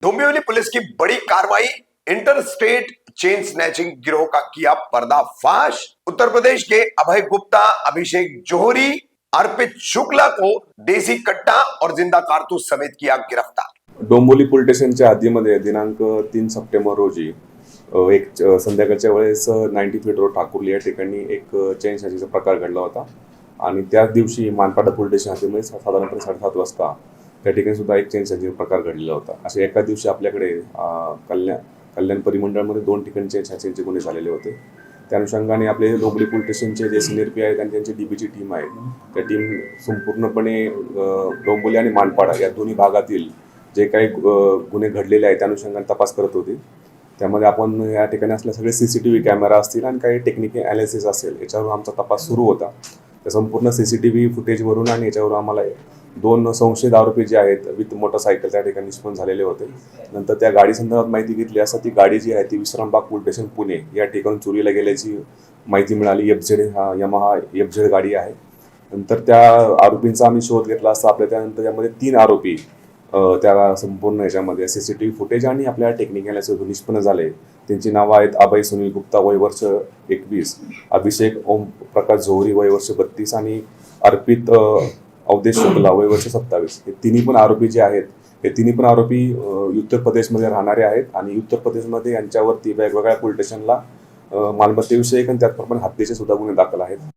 Dombivli police की बड़ी कार्रवाई, इंटर स्टेट चेन स्नैचिंग गिरोह का किया पर्दाफाश। उत्तर प्रदेश के अभय गुप्ता, अभिषेक जोहरी, अर्पित शुक्ला को देसी कट्टा और जिंदा कारतूस समेत किया गिरफ्तार। डोंबिवली पोलीस स्टेशनच्या हद्दीमध्ये दिनांक 3 सप्टेंबर रोजी संध्याकाळच्या वेळेस 90 फीट रोड ठाकुर्ली या ठिकाणी एक चेन स्नॅचिंगचा प्रकार घडला होता आणि त्याच दिवशी मानपाडा पोलीस स्टेशन हद्दीमध्ये साधारणपणे 7:30 वाजता त्या ठिकाणी सुद्धा एक चेन स्नॅचिंग प्रकार घडलेला होता। असे एका दिवशी आपल्याकडे कल्याण परिमंडळामध्ये 2 ठिकाणी चेन स्नॅचिंगचे गुन्हे झालेले होते। त्या अनुषंगाने आपले डोंबिवली पोलीस स्टेशनचे जे सिनियर पी आहेत आणि त्यांची डीबीची टीम आहे, त्या टीम संपूर्णपणे डोंबिवली आणि मानपाडा या दोन्ही भागातील जे काही गुन्हे घडलेले आहेत त्या अनुषंगाने तपास करत होते। त्यामध्ये आपण या ठिकाणी असलेले सगळे सीसीटीव्ही कॅमेरा असतील आणि काही टेक्निकल ॲनालिसिस असेल याच्यावर आमचा तपास सुरू होता। त्या संपूर्ण सीसीटीव्ही फुटेजवरून आणि याच्यावर आम्हाला 2 संशयित आरोपी जे आहेत विथ मोटरसायकल त्या ठिकाणी निष्पन्न झालेले होते। नंतर त्या गाडी संदर्भात माहिती घेतली असता ती गाडी जी आहे ती विश्रामबाग पोलीस स्टेशन पुणे या ठिकाणी चोरीला गेल्याची माहिती मिळाली। यमाहा FZ गाडी आहे। नंतर त्या आरोपींचा आम्ही शोध घेतला असता आपल्या त्यानंतर त्यामध्ये 3 आरोपी त्या संपूर्ण याच्यामध्ये सीसीटीव्ही फुटेज आणि आपल्या टेक्निकल ॲनालिसिस निष्पन्न झाले। त्यांची नावं आहेत अभय सुनील गुप्ता वय वर्ष 21, अभिषेक ओम प्रकाश जोहरी वय वर्ष 32 आणि अर्पित अवधेश शुक्ला वय वर्ष 27। हे तिन्ही पण आरोपी जे आहेत हे तिन्ही पण आरोपी उत्तर प्रदेशमध्ये राहणारे आहेत आणि उत्तर प्रदेशमध्ये यांच्यावरती वेगवेगळ्या पोलीस स्टेशनला मालमत्तेविषयक आणि त्याचप्रमाणे हत्येचे सुद्धा गुन्हे दाखल आहेत।